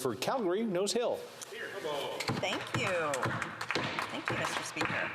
For Calgary, Nose Hill. Thank you. Thank you, Mr. Speaker.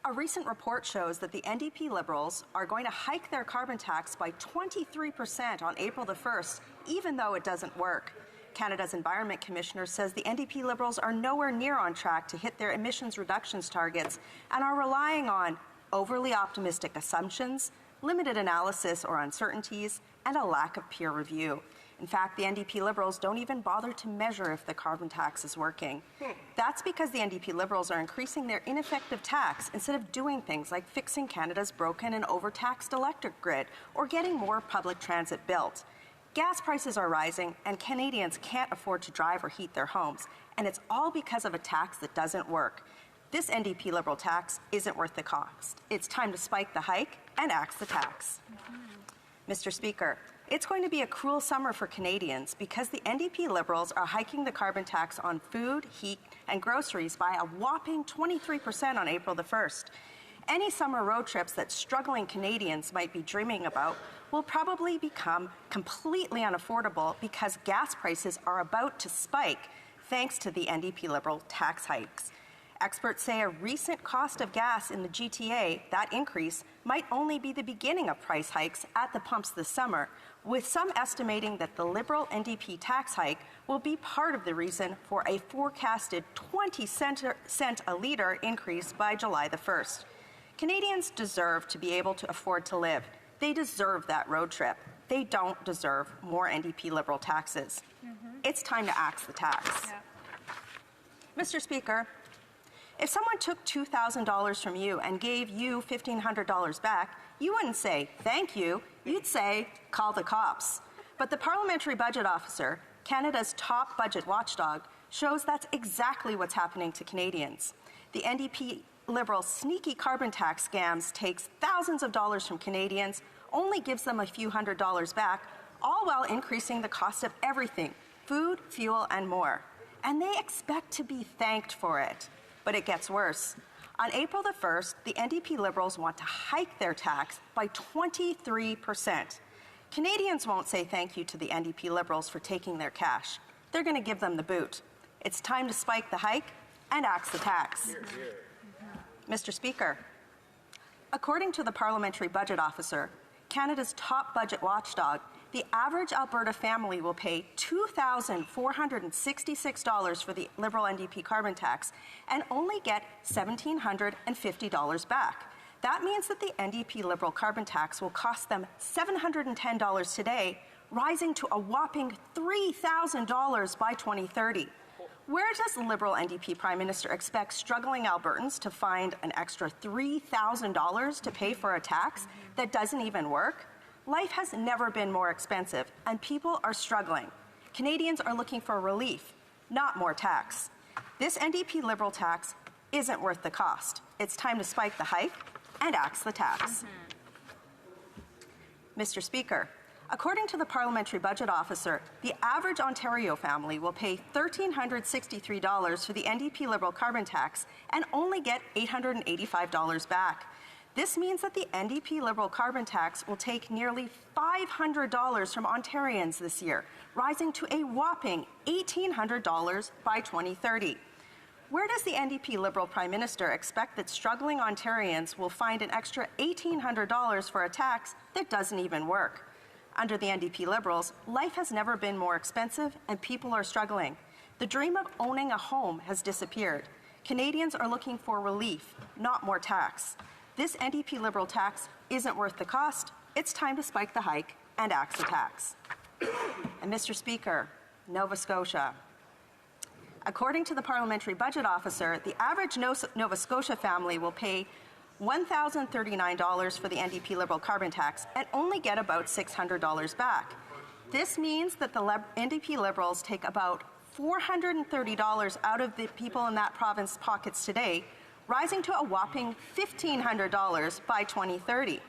A recent report shows that the NDP Liberals are going to hike their carbon tax by 23% on April the 1st, even though it doesn't work. Canada's Environment Commissioner says the NDP Liberals are nowhere near on track to hit their emissions reductions targets and are relying on overly optimistic assumptions, limited analysis or uncertainties, and a lack of peer review. In fact, the NDP Liberals don't even bother to measure if the carbon tax is working. That's because the NDP Liberals are increasing their ineffective tax instead of doing things like fixing Canada's broken and overtaxed electric grid or getting more public transit built. Gas prices are rising and Canadians can't afford to drive or heat their homes, and it's all because of a tax that doesn't work. This NDP Liberal tax isn't worth the cost. It's time to spike the hike and axe the tax. Mr. Speaker, it's going to be a cruel summer for Canadians because the NDP Liberals are hiking the carbon tax on food, heat, and groceries by a whopping 23% on April the 1st. Any summer road trips that struggling Canadians might be dreaming about will probably become completely unaffordable because gas prices are about to spike thanks to the NDP Liberal tax hikes. Experts say a recent cost of gas in the GTA, that increase, might only be the beginning of price hikes at the pumps this summer, with some estimating that the Liberal NDP tax hike will be part of the reason for a forecasted 20-cent a litre increase by July the 1st. Canadians deserve to be able to afford to live. They deserve that road trip. They don't deserve more NDP Liberal taxes. It's time to axe the tax. Mr. Speaker, if someone took $2,000 from you and gave you $1,500 back, you wouldn't say, thank you. You'd say, call the cops. But the Parliamentary Budget Officer, Canada's top budget watchdog, shows that's exactly what's happening to Canadians. The NDP Liberal sneaky carbon tax scams takes thousands of dollars from Canadians, only gives them a few $100s back, all while increasing the cost of everything, food, fuel, and more. And they expect to be thanked for it. But it gets worse. On April the 1st, the NDP Liberals want to hike their tax by 23%. Canadians won't say thank you to the NDP Liberals for taking their cash. They're going to give them the boot. It's time to spike the hike and axe the tax. Mr. Speaker, according to the Parliamentary Budget Officer, Canada's top budget watchdog, the average Alberta family will pay $2,466 for the Liberal NDP carbon tax and only get $1,750 back. That means that the NDP Liberal carbon tax will cost them $710 today, rising to a whopping $3,000 by 2030. Where does the Liberal NDP Prime Minister expect struggling Albertans to find an extra $3,000 to pay for a tax that doesn't even work? Life has never been more expensive, and people are struggling. Canadians are looking for relief, not more tax. This NDP Liberal tax isn't worth the cost. It's time to spike the hike and axe the tax. Mr. Speaker, according to the Parliamentary Budget Officer, the average Ontario family will pay $1,363 for the NDP Liberal carbon tax and only get $885 back. This means that the NDP Liberal carbon tax will take nearly $500 from Ontarians this year, rising to a whopping $1,800 by 2030. Where does the NDP Liberal Prime Minister expect that struggling Ontarians will find an extra $1,800 for a tax that doesn't even work? Under the NDP Liberals, life has never been more expensive and people are struggling. The dream of owning a home has disappeared. Canadians are looking for relief, not more tax. This NDP Liberal tax isn't worth the cost. It's time to spike the hike and axe the tax. And Mr. Speaker, Nova Scotia. According to the Parliamentary Budget Officer, the average Nova Scotia family will pay $1,039 for the NDP Liberal carbon tax and only get about $600 back. This means that the NDP Liberals take about $430 out of the people in that province's pockets today, rising to a whopping $1,500 by 2030.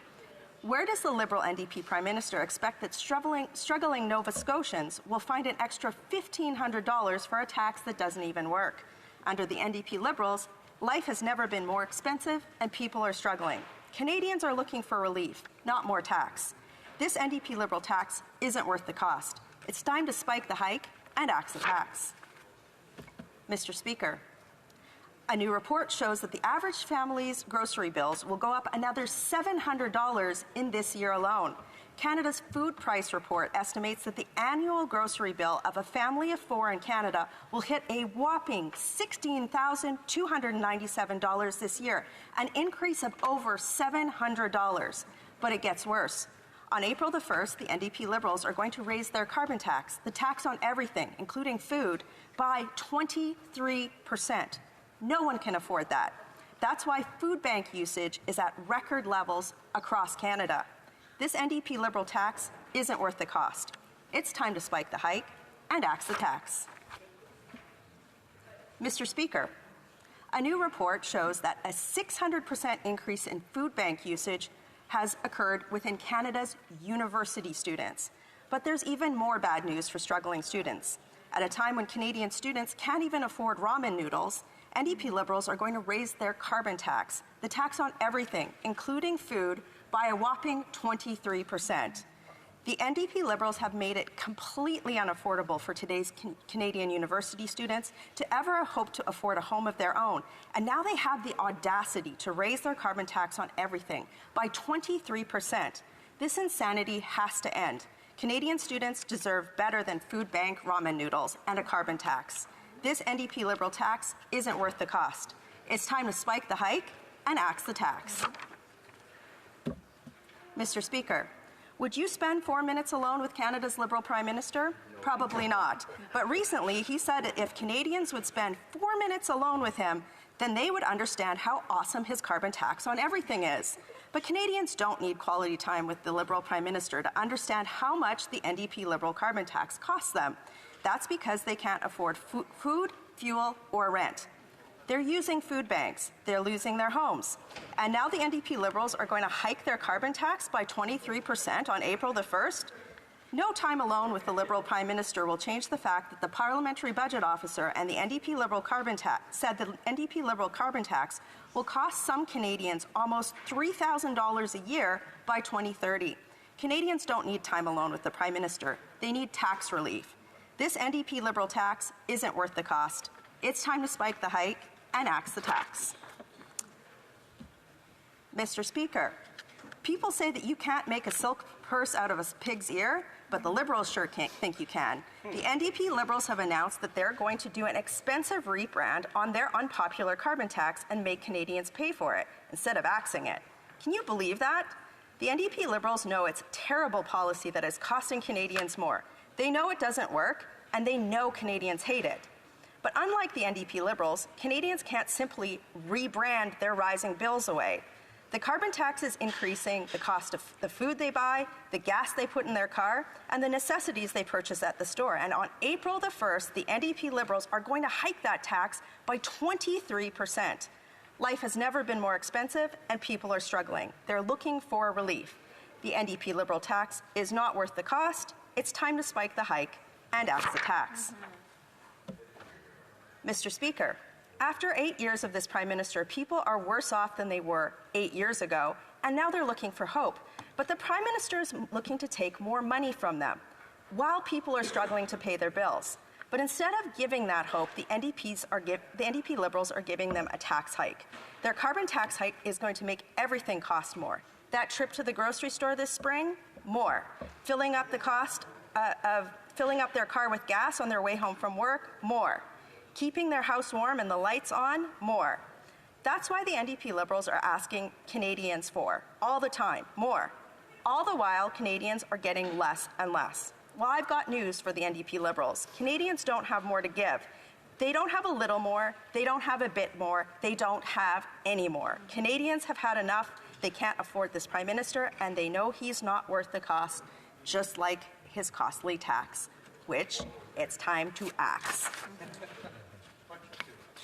Where does the Liberal NDP Prime Minister expect that struggling Nova Scotians will find an extra $1,500 for a tax that doesn't even work? Under the NDP Liberals, life has never been more expensive and people are struggling. Canadians are looking for relief, not more tax. This NDP Liberal tax isn't worth the cost. It's time to spike the hike and axe the tax. Mr. Speaker, a new report shows that the average family's grocery bills will go up another $700 in this year alone. Canada's food price report estimates that the annual grocery bill of a family of 4 in Canada will hit a whopping $16,297 this year, an increase of over $700. But it gets worse. On April the 1st, the NDP Liberals are going to raise their carbon tax, the tax on everything, including food, by 23%. No one can afford that. That's why food bank usage is at record levels across Canada. This NDP Liberal tax isn't worth the cost. It's time to spike the hike and axe the tax. Mr. Speaker, a new report shows that a 600% increase in food bank usage has occurred within Canada's university students. But there's even more bad news for struggling students. At a time when Canadian students can't even afford ramen noodles, NDP Liberals are going to raise their carbon tax, the tax on everything, including food, by a whopping 23%. The NDP Liberals have made it completely unaffordable for today's Canadian university students to ever hope to afford a home of their own. And now they have the audacity to raise their carbon tax on everything by 23%. This insanity has to end. Canadian students deserve better than food bank ramen noodles and a carbon tax. This NDP Liberal tax isn't worth the cost. It's time to spike the hike and axe the tax. Mr. Speaker, would you spend 4 minutes alone with Canada's Liberal Prime Minister? Probably not. But recently, he said that if Canadians would spend 4 minutes alone with him, then they would understand how awesome his carbon tax on everything is. But Canadians don't need quality time with the Liberal Prime Minister to understand how much the NDP Liberal carbon tax costs them. That's because they can't afford food, fuel, or rent. They're using food banks. They're losing their homes. And now the NDP Liberals are going to hike their carbon tax by 23% on April the 1st. No time alone with the Liberal Prime Minister will change the fact that the Parliamentary Budget Officer and the NDP Liberal carbon tax said the NDP Liberal carbon tax will cost some Canadians almost $3,000 a year by 2030. Canadians don't need time alone with the Prime Minister. They need tax relief. This NDP Liberal tax isn't worth the cost. It's time to spike the hike and axe the tax. Mr. Speaker, people say that you can't make a silk purse out of a pig's ear, but the Liberals sure think you can. The NDP Liberals have announced that they're going to do an expensive rebrand on their unpopular carbon tax and make Canadians pay for it instead of axing it. Can you believe that? The NDP Liberals know it's terrible policy that is costing Canadians more. They know it doesn't work, and they know Canadians hate it. But unlike the NDP Liberals, Canadians can't simply rebrand their rising bills away. The carbon tax is increasing the cost of the food they buy, the gas they put in their car, and the necessities they purchase at the store. And on April the 1st, the NDP Liberals are going to hike that tax by 23%. Life has never been more expensive, and people are struggling. They're looking for relief. The NDP Liberal tax is not worth the cost. It's time to spike the hike and axe the tax. Mr. Speaker, after 8 years of this Prime Minister, people are worse off than they were 8 years ago, and now they're looking for hope. But the Prime Minister is looking to take more money from them, while people are struggling to pay their bills. But instead of giving that hope, the NDP Liberals are giving them a tax hike. Their carbon tax hike is going to make everything cost more. That trip to the grocery store this spring, more. Filling up the cost of filling up their car with gas on their way home from work, more. Keeping their house warm and the lights on, more. That's why the NDP Liberals are asking Canadians for, all the time, more. All the while, Canadians are getting less and less. Well, I've got news for the NDP Liberals. Canadians don't have more to give. They don't have a little more, they don't have a bit more, they don't have any more. Canadians have had enough. They can't afford this Prime Minister, and they know he's not worth the cost, just like his costly tax, which it's time to axe.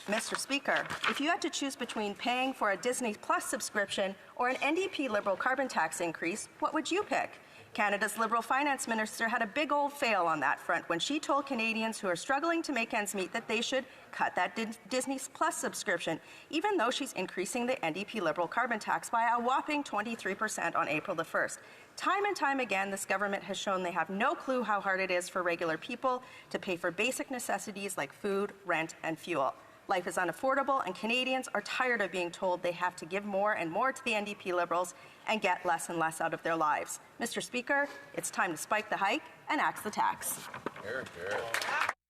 Mr. Speaker, if you had to choose between paying for a Disney Plus subscription or an NDP Liberal carbon tax increase, what would you pick? Canada's Liberal Finance Minister had a big old fail on that front when she told Canadians who are struggling to make ends meet that they should cut that Disney Plus subscription, even though she's increasing the NDP Liberal carbon tax by a whopping 23% on April the 1st. Time and time again, this government has shown they have no clue how hard it is for regular people to pay for basic necessities like food, rent, and fuel. Life is unaffordable, and Canadians are tired of being told they have to give more and more to the NDP Liberals and get less and less out of their lives. Mr. Speaker, it's time to spike the hike and axe the tax.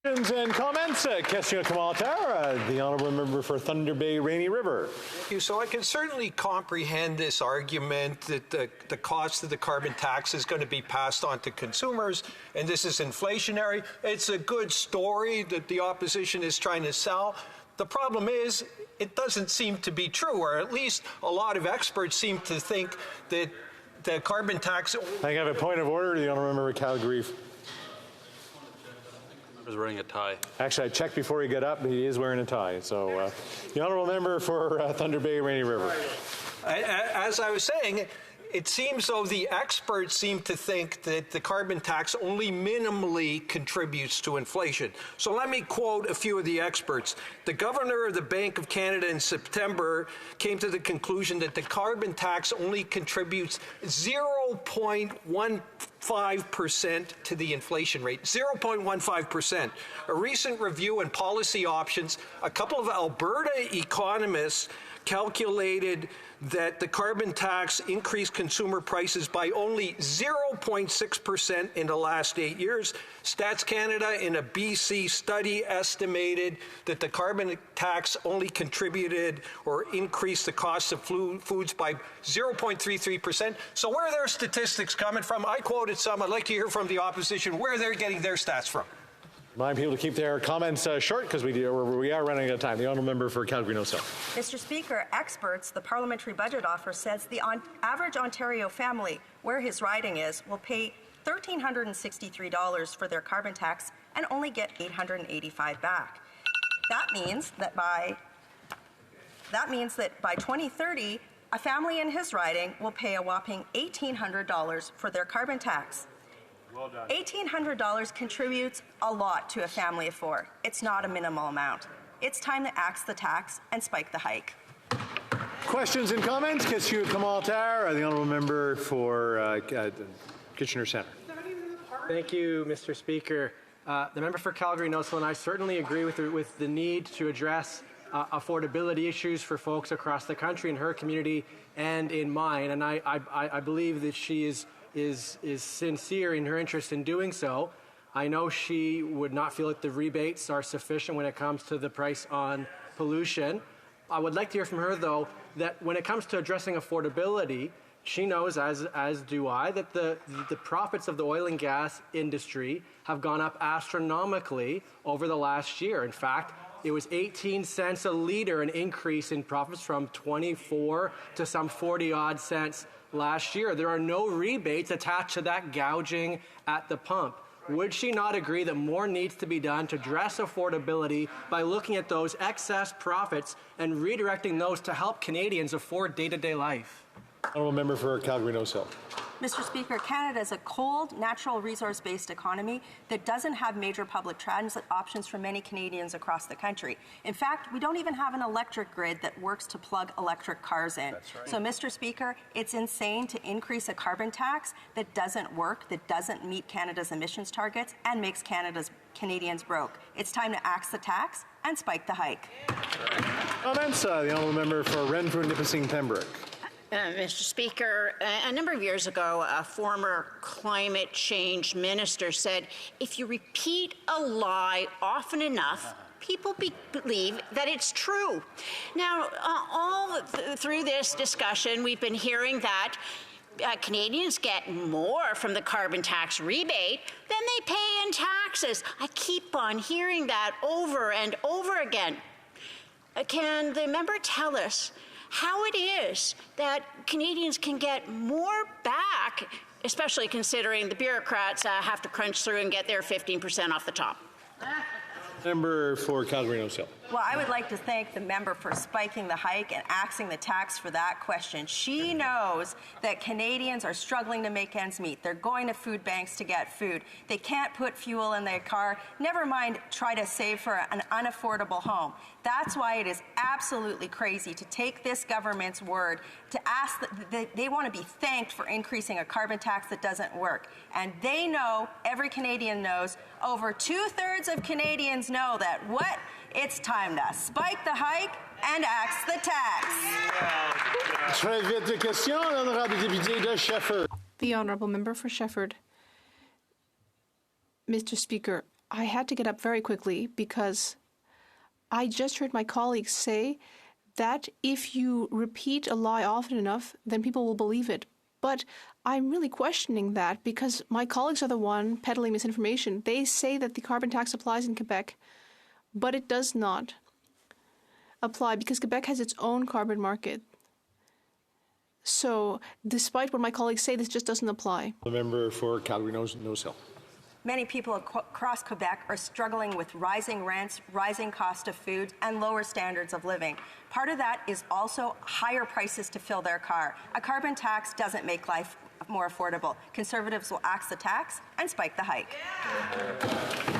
Questions and comments. Question commentaire. The honourable member for Thunder Bay, Rainy River. Thank you. So I can certainly comprehend this argument that the cost of the carbon tax is going to be passed on to consumers, and this is inflationary. It's a good story that the opposition is trying to sell. The problem is, it doesn't seem to be true, or at least a lot of experts seem to think that the carbon tax... I have a point of order. The honourable member for Calgary. I was wearing a tie. Actually, I checked before he got up. He is wearing a tie. So, the honourable member for Thunder Bay, Rainy River. As I was saying, it seems though the experts seem to think that the carbon tax only minimally contributes to inflation. So let me quote a few of the experts. The governor of the Bank of Canada in September came to the conclusion that the carbon tax only contributes 0.15% to the inflation rate. 0.15%. A recent review in policy options, a couple of Alberta economists calculated that the carbon tax increased consumer prices by only 0.6% in the last 8 years. Stats Canada, in a BC study, estimated that the carbon tax only contributed or increased the cost of foods by 0.33%. So where are their statistics coming from? I quoted some. I'd like to hear from the opposition where they're getting their stats from. Remind people to keep their comments short because we are running out of time. The honourable member for Calgary North South. Mr. Speaker, experts, the Parliamentary Budget Office says the average Ontario family, where his riding is, will pay $1,363 for their carbon tax and only get $885 back. That means that by 2030, a family in his riding will pay a whopping $1,800 for their carbon tax. Well done. $1,800 contributes a lot to a family of four. It's not a minimal amount. It's time to axe the tax and spike the hike. Questions and comments? Question commentaire. The honourable member for Kitchener Centre. Thank you, Mr. Speaker. The member for Calgary North and I certainly agree with the need to address affordability issues for folks across the country, in her community and in mine. And I believe that she is sincere in her interest in doing so. I know she would not feel that the rebates are sufficient when it comes to the price on pollution. I would like to hear from her, though, that when it comes to addressing affordability, she knows, as do I, that the profits of the oil and gas industry have gone up astronomically over the last year. In fact, it was 18 cents a litre, an increase in profits from 24 to some 40-odd cents last year. There are no rebates attached to that gouging at the pump. Would she not agree that more needs to be done to address affordability by looking at those excess profits and redirecting those to help Canadians afford day-to-day life? Honourable member for Calgary North South. Mr. Speaker, Canada is a cold, natural resource-based economy that doesn't have major public transit options for many Canadians across the country. In fact, we don't even have an electric grid that works to plug electric cars in. That's right. So, Mr. Speaker, it's insane to increase a carbon tax that doesn't work, that doesn't meet Canada's emissions targets, and makes Canadians broke. It's time to axe the tax and spike the hike. Comments. The honourable member for Rempel, Nipissing, Pembroke. Mr. Speaker, a number of years ago, a former climate change minister said, if you repeat a lie often enough, people believe that it's true. Now, through this discussion, we've been hearing that Canadians get more from the carbon tax rebate than they pay in taxes. I keep on hearing that over and over again. Can the member tell us how it is that Canadians can get more back, especially considering the bureaucrats have to crunch through and get their 15% off the top? Member for Calgary-Nose Hill. Well, I would like to thank the member for spiking the hike and axing the tax for that question. She knows that Canadians are struggling to make ends meet. They're going to food banks to get food. They can't put fuel in their car, never mind try to save for an unaffordable home. That's why it is absolutely crazy to take this government's word to ask that they want to be thanked for increasing a carbon tax that doesn't work. And they know, every Canadian knows, over 2/3 of Canadians know that what? It's time to spike the hike and axe the tax. Très vite question, l'honorable député de Shefford. The Honourable Member for Shefford. Mr. Speaker, I had to get up very quickly because I just heard my colleagues say that if you repeat a lie often enough, then people will believe it. But I'm really questioning that because my colleagues are the one peddling misinformation. They say that the carbon tax applies in Quebec, but it does not apply because Quebec has its own carbon market. So, despite what my colleagues say, this just doesn't apply. The member for Calgary-Nose Hill. Many people across Quebec are struggling with rising rents, rising cost of food, and lower standards of living. Part of that is also higher prices to fill their car. A carbon tax doesn't make life more affordable. Conservatives will axe the tax and spike the hike.